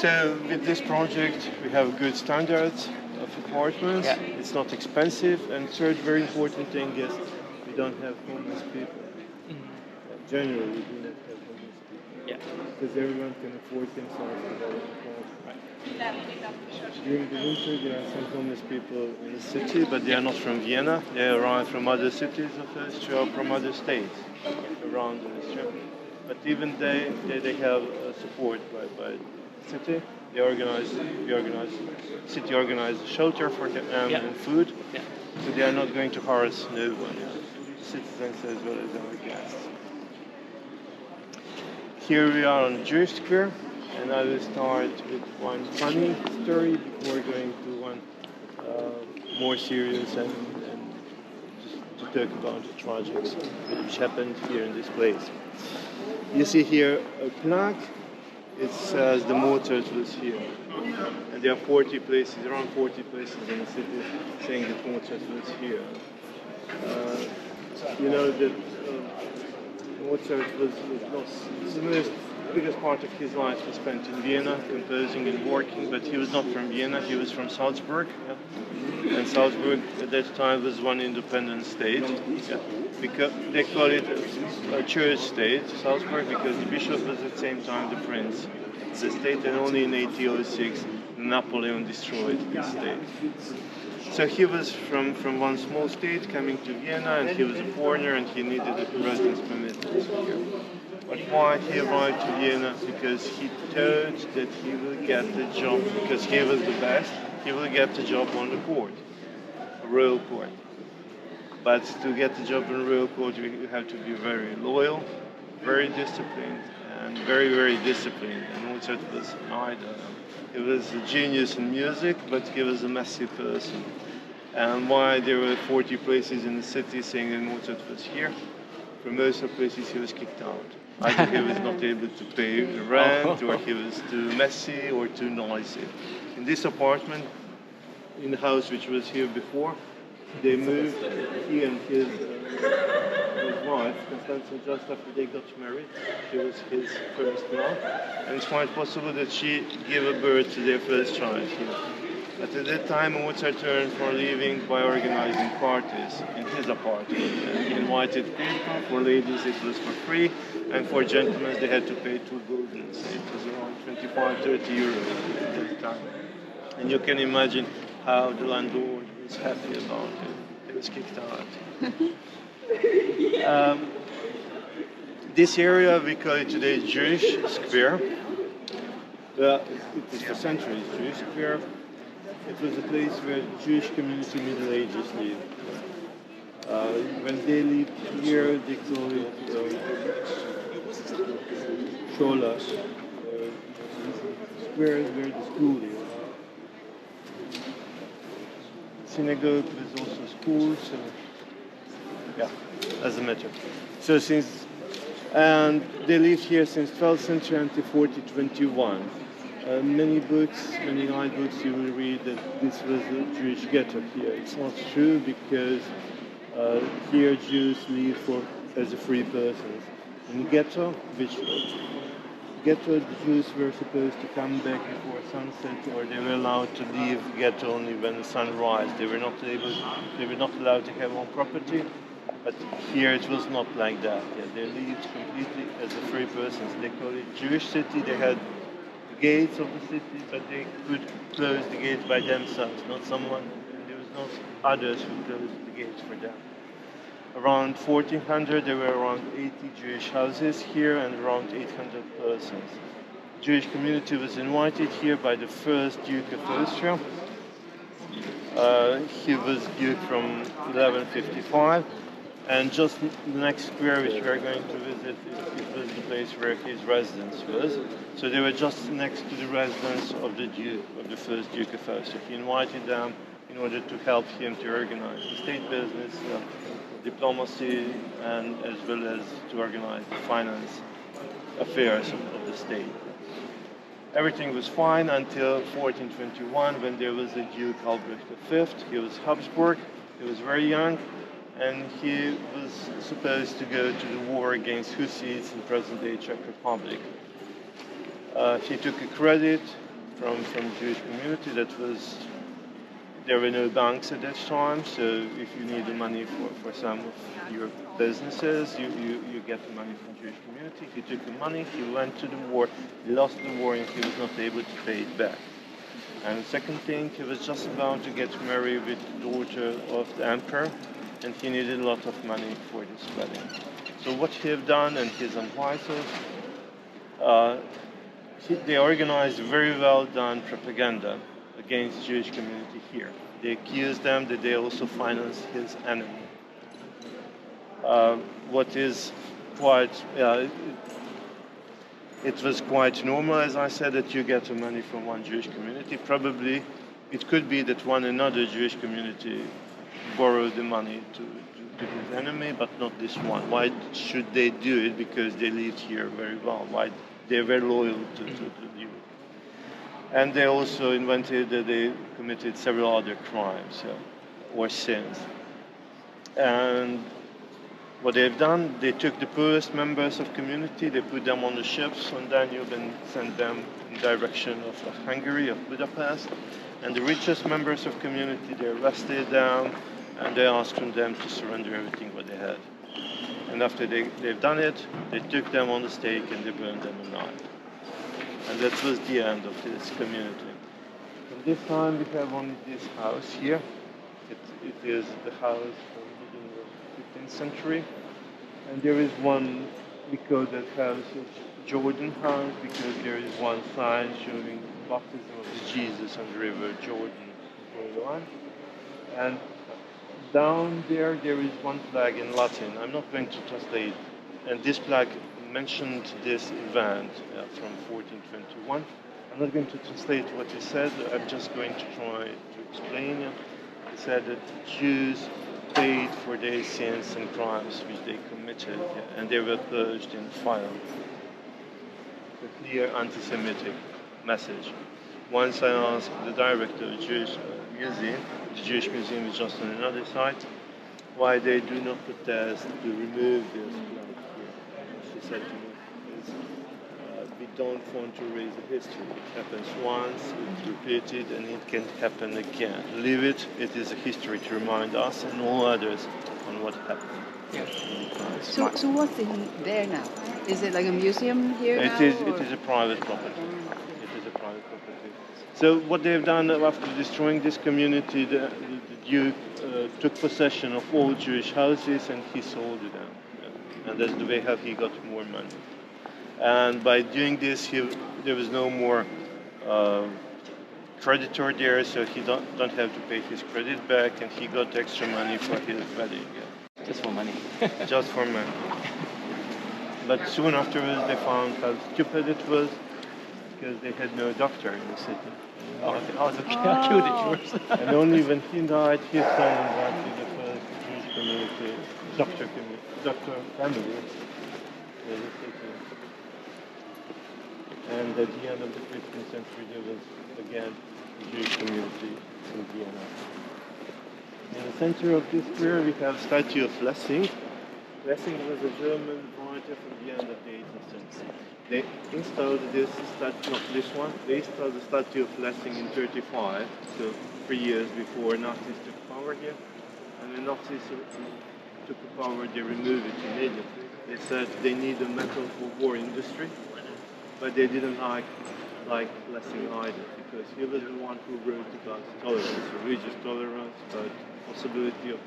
So with this project, we have good standards of apartments. Yeah. It's not expensive, and third very important thing is we don't have homeless people. Generally, we do not have homeless people. Yeah. Because everyone can afford themselves to have an apartment. During the winter, there are some homeless people in the city, but they are not from Vienna. They arrive from other cities of Austria or from other states around Austria. But even they have support by the city. We organize a shelter for them and food. Yeah. So they are not going to harass no one, citizens as well as our guests. Here we are on the Jewish Square, and I will start with one funny story before going to one more serious and just to talk about the tragics which happened here in this place. You see here a plaque. It says the Mozart was here, and there are 40 places, around 40 places in the city saying that Mozart was here. You know that Mozart was the biggest part of his life was spent in Vienna, composing and working, but he was not from Vienna, he was from Salzburg. Yeah. And Salzburg at that time was one independent state. Yeah. Because they call it a church state, Salzburg, because the bishop was at the same time the prince. The state, and only in 1806 Napoleon destroyed the state. So he was from one small state coming to Vienna, and he was a foreigner, and he needed a residence permit here. But why he arrived to Vienna? Because he thought that he will get the job, because he was the best, he will get the job on the court, a royal court. But to get the job in royal court, you have to be very loyal, very disciplined, and very, very disciplined. And Mozart was neither. He was a genius in music, but he was a messy person. And why there were 40 places in the city saying that Mozart was here, for most of the places he was kicked out. Either he was not able to pay the rent, or he was too messy or too noisy. In this apartment, in the house which was here before, they moved, he and his wife, Constanza, just after they got married. She was his first love, and it's quite possible that she gave a birth to their first child here. But at that time, Mozart turned for living by organizing parties in his apartment. And he invited people. For ladies, it was for free, and for gentlemen, they had to pay 2 guldens. It was around 25-30 euros at that time. And you can imagine how the landlord was happy about it. He was kicked out. This area, we call it today Jewish Square. It was for centuries Jewish Square. It was a place where the Jewish community Middle Ages lived. When they lived here, they call it Shola, square where the school is. Synagogue was also school, so yeah, as a matter. So and they lived here since 12th century until 1421. Many guidebooks you will read that this was a Jewish ghetto here. It's not true, because here Jews live as a free persons. In ghetto, the Jews were supposed to come back before sunset, or they were allowed to leave ghetto only when the sun rises. They were not allowed to have own property. But here it was not like that. Yeah, they lived completely as a free persons. They call it Jewish city. They had gates of the city, but they could close the gates by themselves, not someone, and there was no others who closed the gates for them. Around 1400 there were around 80 Jewish houses here and around 800 persons. The Jewish community was invited here by the first Duke of Austria. He was Duke from 1155, and just the next square which we are going to visit, it was the place where his residence was. So they were just next to the residence of the Duke, of the first Duke of Austria. He invited them in order to help him to organize the state business, diplomacy, and as well as to organize the finance affairs of the state. Everything was fine until 1421, when there was a Duke Albrecht V. He was Habsburg. He was very young, and he was supposed to go to the war against Hussites in present-day Czech Republic. He took a credit from Jewish community. There were no banks at that time, so if you needed money for some of your businesses, you get the money from Jewish community. He took the money, he went to the war, he lost the war, and he was not able to pay it back. And the second thing, he was just about to get married with the daughter of the emperor, and he needed a lot of money for this wedding. So what he have done, and his advisors, they organized very well done propaganda against Jewish community here. They accused them that they also financed his enemy. What is quite, it was quite normal, as I said, that you get the money from one Jewish community. Probably it could be that another Jewish community borrowed the money to his enemy, but not this one. Why should they do it? Because they lived here very well. Why? They're very loyal to you. And they also invented that they committed several other crimes or sins. And what they've done, they took the poorest members of community, they put them on the ships on Danube and sent them in the direction of Hungary, of Budapest. And the richest members of community, they arrested them and they asked from them to surrender everything what they had. And after they've done it, they took them on the stake and they burned them alive. And that was the end of this community. And this time we have only this house here. It is the house from the beginning of the 15th century. And there is one, we call that house Jordan House because there is one sign showing the baptism of Jesus on the river Jordan going on. And down there is one flag in Latin. I'm not going to translate. And this flag mentioned this event from 1421. I'm not going to translate what he said. I'm just going to try to explain it. He said that Jews paid for their sins and crimes which they committed, and they were purged in fire. A clear anti-Semitic message. Once I asked the director of the Jewish Museum, the Jewish Museum is just on another side, why they do not protest to remove this flag here. She said to me, we don't want to erase the history. It happens once, it's repeated, and it can happen again. Leave it, it is a history to remind us and all others on what happened. Yes. So what's in there now? Is it like a museum here now? It is a private property. It is a private property. So what they've done after destroying this community, the Duke took possession of all Jewish houses and he sold them. And that's the way how he got more money. And by doing this, there was no more creditor there, so he don't have to pay his credit back, and he got extra money for his wedding. Just for money. Just for money. But soon afterwards, they found how stupid it was, because they had no doctor in the city. How cute it was. And only when he died, his son invited the first Jewish community, doctor family. in the city. And at the end of the 15th century, there was again a Jewish community in Vienna. In the center of this square, we have a statue of Lessing. Lessing was a German writer from the end of the 18th century. They installed this statue, not this one, they installed the statue of Lessing in 1935, so 3 years before Nazis took power here. And when Nazis took power, they removed it immediately. They said they need a metal for war industry, but they didn't like Lessing either, because he was the one who wrote about tolerance, religious tolerance, but possibility of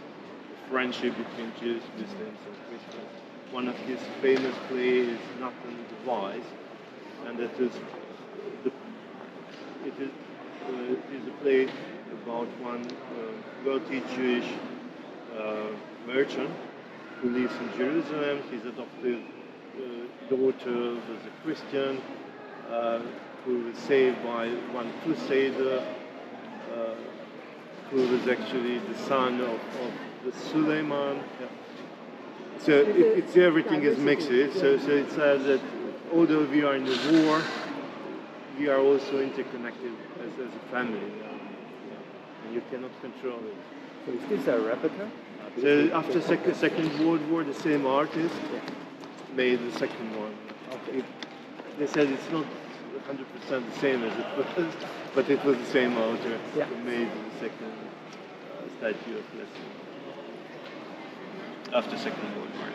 friendship between Jews, Muslims, and Christians. One of his famous plays is Not on the Wise, and it is a play about one wealthy Jewish merchant who lives in Jerusalem. His adopted daughter was a Christian who was saved by one crusader who was actually the son of the Suleiman. Yeah. So it's everything is mixed. So it says that although we are in the war, we are also interconnected as a family. And you cannot control it. So is this a replica? So after Second World War, the same artist made the second one. Okay. They said it's not 100% the same as it was, but it was the same author Yeah. who made the second statue of Lessing after Second World War.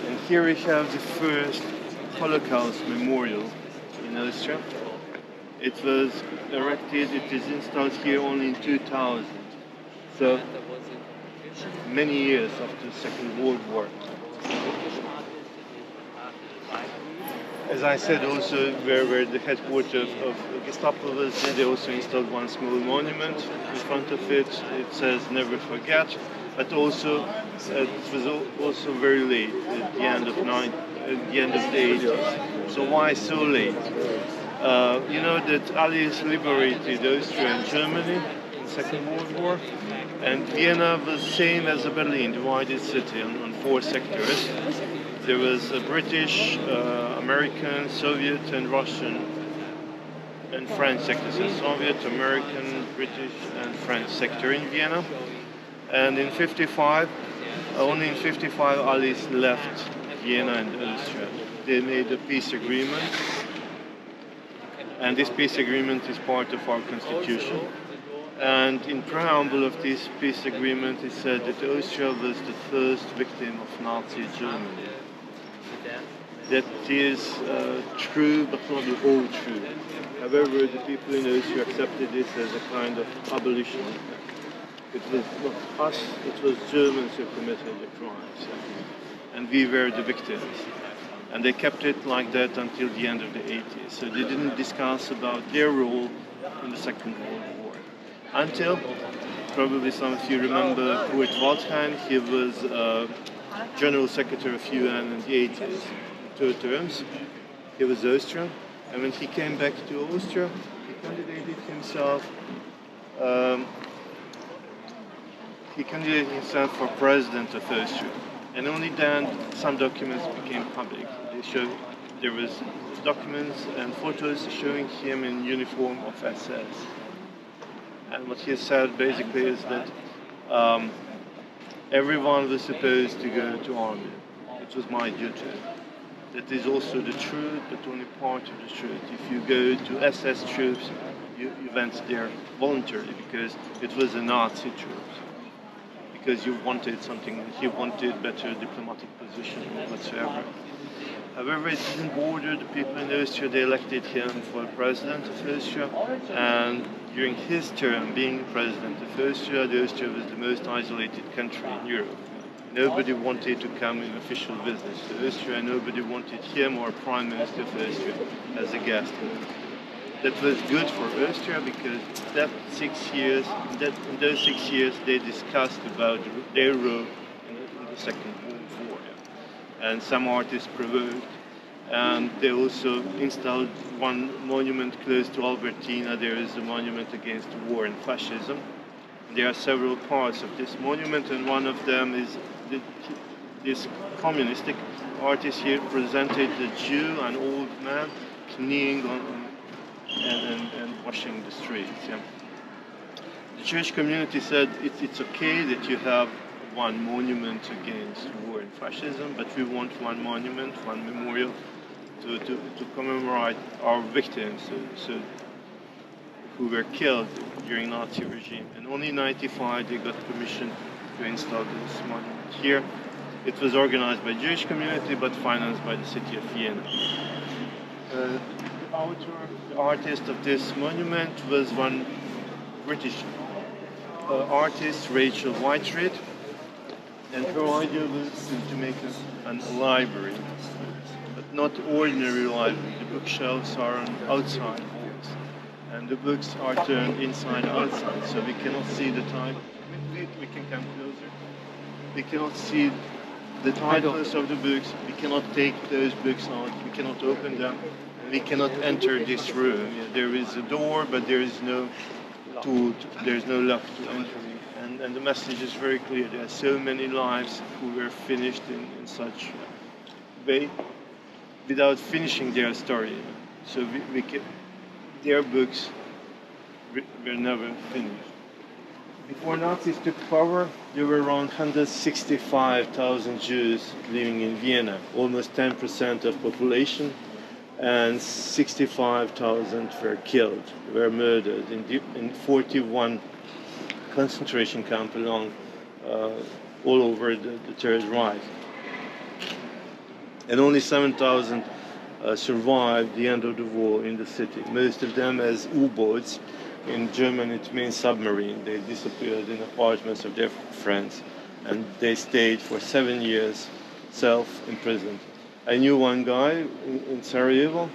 And here we have the first Holocaust memorial in Austria. It was erected, it is installed here only in 2000. So many years after the Second World War. As I said, also where the headquarters of Gestapo was, they also installed one small monument in front of it. It says "Never Forget," but also it was also very late, at the end of the 80s. So why so late? You know that Allies liberated Austria and Germany in the Second World War, and Vienna was same as Berlin, divided city on 4 sectors. There was a British, American, Soviet, and Russian and French sectors. So Soviet, American, British, and French sector in Vienna. And in '55, only in '55, Allies left Vienna and Austria. They made a peace agreement, and this peace agreement is part of our constitution. And in preamble of this peace agreement, it said that Austria was the first victim of Nazi Germany. That is true, but not the whole truth. However, the people in Austria accepted this as a kind of abolition. It was not us, it was Germans who committed the crimes. And we were the victims. And they kept it like that until the end of the 80s. So they didn't discuss about their role in the Second World War. Until, probably some of you remember Kurt Waldheim. He was General Secretary of UN in the 80s, 2 terms. He was Austrian. And when he came back to Austria, he candidated himself for president of Austria. And only then some documents became public. They showed there was documents and photos showing him in uniform of SS. And what he said basically is that everyone was supposed to go to army. It was my duty. That is also the truth, but only part of the truth. If you go to SS troops, you went there voluntarily because it was a Nazi troops. Because you wanted something, he wanted better diplomatic position whatsoever. However, it didn't bother the people in Austria. They elected him for president of Austria, and during his term being president of Austria, Austria was the most isolated country in Europe. Nobody wanted to come in official business to Austria. Nobody wanted him or Prime Minister of Austria as a guest. That was good for Austria because in those 6 years they discussed about their role in the Second World War. And some artists provoked, and they also installed one monument close to Albertina. There is a monument against war and fascism. There are several parts of this monument, and one of them is this communistic artist here presented the Jew, an old man, kneeling on and washing the streets. Yeah. The Jewish community said it's okay that you have one monument against war and fascism, but we want one monument, one memorial to commemorate our victims who were killed during Nazi regime. And only in '95 they got permission to install this monument here. It was organized by the Jewish community but financed by the city of Vienna. The artist of this monument was one British artist, Rachel Whiteread, and her idea was to make a library, but not ordinary library. The bookshelves are on outside walls, and the books are turned inside outside, so we cannot see the title. We can come closer. We cannot see the titles of the books. We cannot take those books out. We cannot open them. We cannot enter this room. There is a door, but there is no tool. There is no lock to enter. And the message is very clear. There are so many lives who were finished in such way without finishing their story. So their books were never finished. Before Nazis took power, there were around 165,000 Jews living in Vienna, almost 10% of population, and 65,000 were killed, were murdered in 41 concentration camps along all over the Third Reich. And only 7,000 survived the end of the war in the city, most of them as U-boats. In German it means submarine. They disappeared in apartments of their friends, and they stayed for 7 years self-imprisoned. I knew one guy in Sarajevo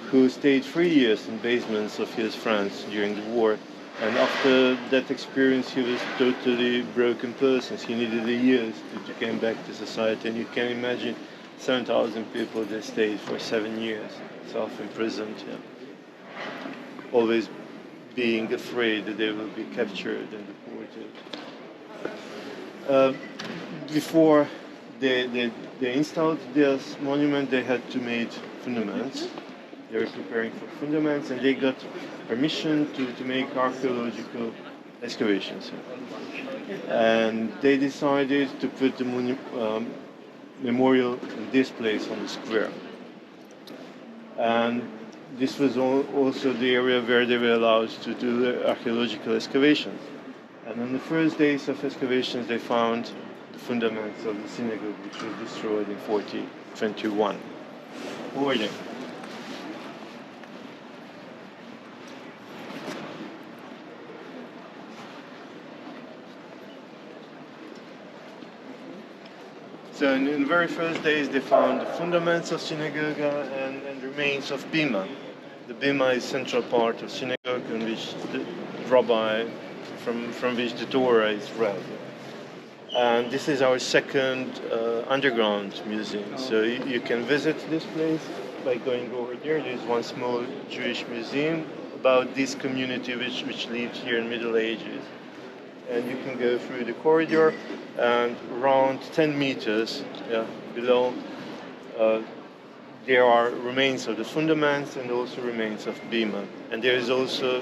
who stayed 3 years in basements of his friends during the war, and after that experience he was totally broken person. He needed a year to come back to society, and you can imagine 7,000 people that stayed for 7 years self-imprisoned, yeah. Always being afraid that they will be captured and deported. Before they installed this monument, they had to make fundaments. They were preparing for fundaments, and they got permission to make archaeological excavations. And they decided to put the memorial in this place on the square. And this was also the area where they were allowed to do archaeological excavations. And on the first days of excavations, they found the fundaments of the synagogue, which was destroyed in 1421. Over there. So in the very first days, they found the fundaments of synagogue and remains of bima. The bima is central part of synagogue, in which the rabbi, from which the Torah is read. And this is our second underground museum. So you can visit this place by going over there. There's one small Jewish museum about this community which lived here in Middle Ages. And you can go through the corridor, and around 10 meters below there are remains of the fundaments and also remains of bima. And there is also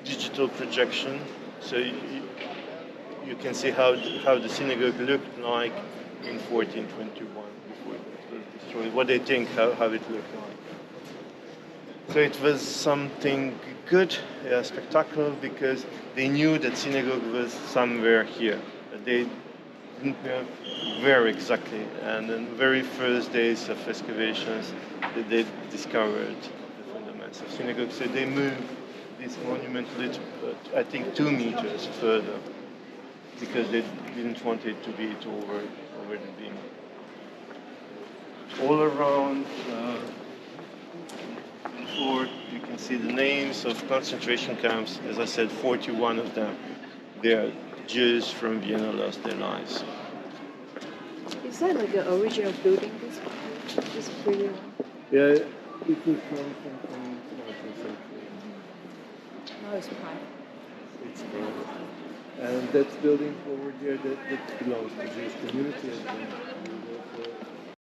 digital projection, so you can see how the synagogue looked like in 1421 before it was destroyed. What they think how it looked like. So it was something good, spectacular, because they knew that synagogue was somewhere here. They didn't know where exactly. And in the very first days of excavations, they discovered the fundaments of synagogue. So they moved this monument a little bit, I think 2 meters further, because they didn't want it to be over the beam. All around before, you can see the names of concentration camps. As I said, 41 of them. They are Jews from Vienna lost their lives. Is that like the original building? This pretty one? Yeah, it is from 19th century. Oh, it's private. It's private. And that building over there, that belongs to the Jewish community as well.